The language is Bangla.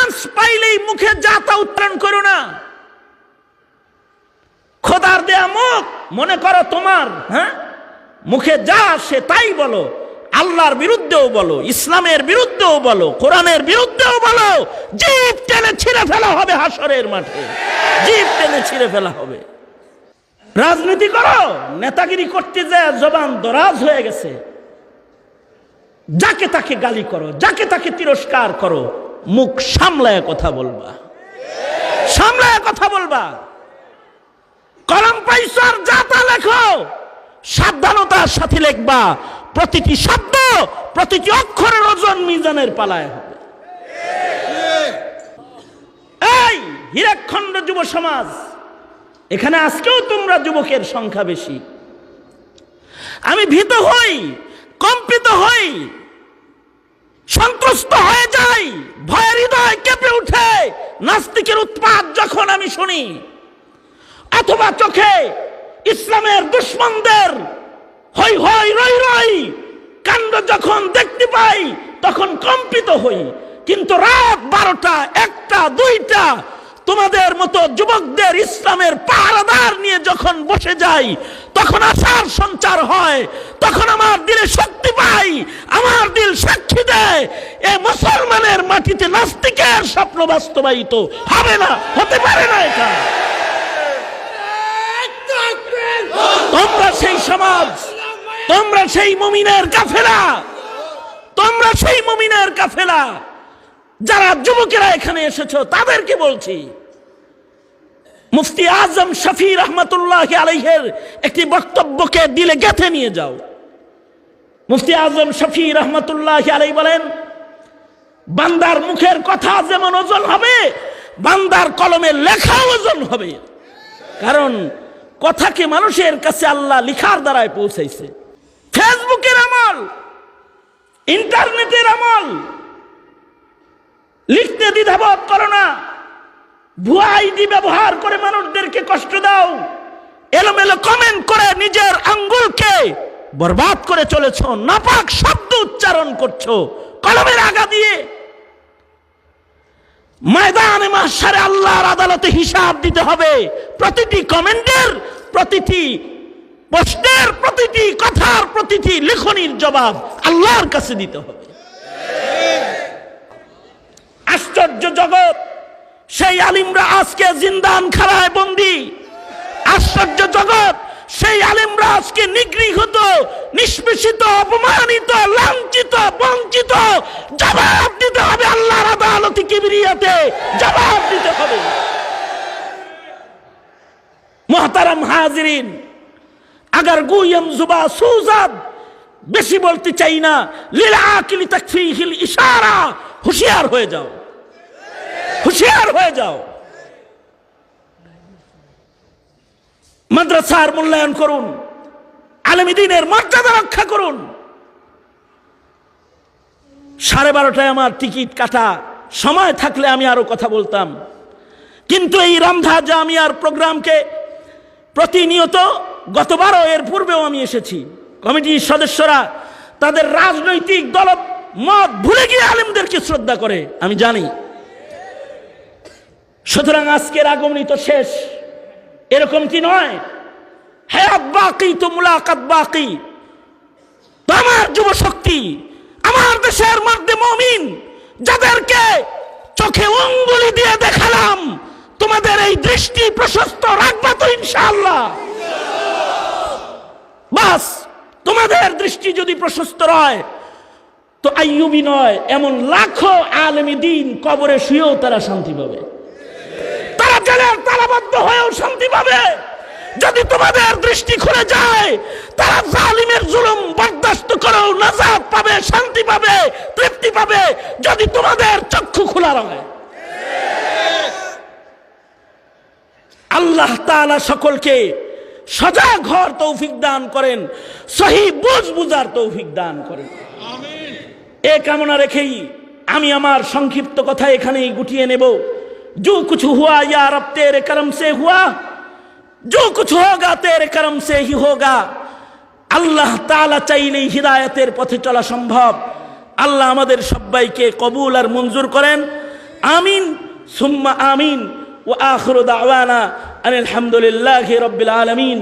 চান্স পাইলেই মুখে যা তা উচ্চারণ করো না। খোদার দেয়া মুখ মনে করো তোমার, হ্যাঁ, মুখে যা আসে তাই বলো। আল্লাহর বিরুদ্ধেও বলো, ইসলামের বিরুদ্ধেও বলো, কোরআনের বিরুদ্ধেও বলো। জিভ টেনে ছিঁড়ে ফেলা হবে হাসরের মাঠে, জিভ টেনে ছিঁড়ে ফেলা হবে। রাজনীতি করো, নেতাগিরি করতে যায় জবান দরাজ হয়ে গেছে। যাকে তাকে গালি করো, যাকে তাকে তিরস্কার করো, মুখ সামলায় কথা বলবা, সামলায় কথা বলবা। কলম পাইছো আর যা তা লেখো, সাবধানতার সাথে লিখবা। প্রতিটি শব্দ, প্রতিটি অক্ষরের ওজন মিজানের পালায় হবে। এই হীরাখণ্ড যুব সমাজ, এখানে আজকেও তোমরা যুবকের সংখ্যা বেশি। আমি ভীত হই, কম্পিত হই, সন্ত্রস্ত হয়ে যাই, ভয়ের হৃদয় কেঁপে উঠে নাস্তিকের উৎপাত যখন আমি শুনি, অথবা চোখে ইসলামের দুশমনদের হই হই রই রই কাণ্ড যখন দেখতে পাই তখন কম্পিত হই। কিন্তু রাত 12টা, 1টা, 2টা তোমাদের মতো যুবকদের ইসলামের পাহারাদার নিয়ে যখন বসে যাই, তখন আশার সঞ্চার হয়, তখন আমার দিলে শক্তি পাই, আমার দিল সাক্ষী দেয় এ মুসলমানের মাটিতে নাস্তিকের স্বপ্ন বাস্তবায়িত হবে না, হতে পারে না। এটা তোমরা সেই সমাজ, তোমরা সেই মুমিনের কাফেলা, তোমরা সেই মুমিনের কাফেলা। যারা যুবকেরা এখানে এসেছো তাদেরকে বলছি, মুফতি আজম শফি রহমতুল্লাহ আলাইহির একটি বক্তব্যকে দিলে গেঁথে নিয়ে যাও। মুফতি আজম শফি রহমতুল্লাহ আলাইহি বলেন, বান্দার মুখের কথা যেমন ওজন হবে, বান্দার কলমের লেখা ওজন হবে। কারণ কথাকে মানুষের কাছে আল্লাহ লিখার দ্বারাই পৌঁছাইছে। ফেসবুকের আমল, ইন্টারনেটের আমল, লিখতে দ্বিধাবোধ করো না। ভুয়া আইডি ব্যবহার করে মানুষদেরকে কষ্ট দাও, এলোমেলো কমেন্ট করে নিজের আঙ্গুলকে বরবাদ করে চলেছ, নাপাক শব্দ উচ্চারণ করছো কলমের আগা দিয়ে। ময়দানে মাহশারে আল্লাহর আদালতে হিসাব দিতে হবে। প্রতিটি কমেন্টের, প্রতিটি পোস্টের, প্রতিটি কথার, প্রতিটি লেখনির জবাব আল্লাহর কাছে দিতে হবে। আশ্চর্য জগৎ, সেই আলিমরা আজকে জিন্দান খানায় বন্দী। আশ্চর্য জগৎ, সেই আলিমরা আজকে নিগৃহীত, নিষ্পেষিত, অপমানিত, লাঞ্ছিত, বঞ্চিত। জবাব দিতে হবে আল্লাহর আদালতে, কিবরিয়াতে জবাব দিতে হবে। মুহতারাম হাজিরিন, আগার গুয়ম জুবা সুজাদ, বেশি বলতে চাই না, লিল আকিলি তাকফিহিল ইশারা, হুঁশিয়ার হয়ে যাও, হুঁশিয়ার হয়ে যাও। মাদ্রাসার মূল্যায়ন করুন, আলেম দ্বীনের মর্যাদা রক্ষা করুন। 12:30টায় আমার টিকিট কাটা, সময় থাকলে আমি আরো কথা বলতাম, কিন্তু এই রামধা জামিয়ার প্রোগ্রামকে প্রতিনিয়ত, গতবারও এর পূর্বেও আমি এসেছি, কমিটির সদস্যরা তাদের রাজনৈতিক দল মত ভুলে গিয়ে আলেমদেরকে শ্রদ্ধা করে, আমি জানি। সুতরাং আজকের আগমনী তো শেষ, এরকম কি নয়? হায়াত বাকি তো মুলাকাত বাকি। তো আমার যুব শক্তি, আমার দেশের মধ্যে মুমিন যাদেরকে চোখে আঙ্গুলি দিয়ে দেখালাম, তোমাদের এই দৃষ্টি প্রশস্ত রাখবা তো ইনশাআল্লাহ? বাস, তোমাদের দৃষ্টি যদি প্রশস্ত হয় তো আইয়ুবী নয়, এমন লাখো আলেম দ্বীন কবরে শুয়েও তারা শান্তি পাবে, তারা জেলের তালাবদ্ধ হয়েও শান্তি পাবে। যদি তোমাদের দৃষ্টি খুলে যায়, তারা জালিমের জুলুম বরদাস্ত করেও নাজাত পাবে, শান্তি পাবে, তৃপ্তি পাবে, যদি তোমাদের চক্ষু খোলা রয়। আল্লাহ তাআলা সকলকে সজাগ হওয়ার তৌফিক দান করেন, সহি বুঝ বুঝার তৌফিক দান করেন। এ কামনা রেখেই আমি আমার সংক্ষিপ্ত কথা এখানেই গুটিয়ে নেব। जो कुछ हुआ या रब तेरे करम से हुआ, जो कुछ होगा तेरे करम से ही होगा। আল্লাহ তাআলা চাইলেই হিদায়াতের পথে চলা সম্ভব। আল্লাহ আমাদের সবাইকে কবুল আর মঞ্জুর করেন। আমিন সুম্মা আমিন ওয়া আখিরু দাওয়ানা আনিল হামদুলিল্লাহি রাব্বিল আলামিন।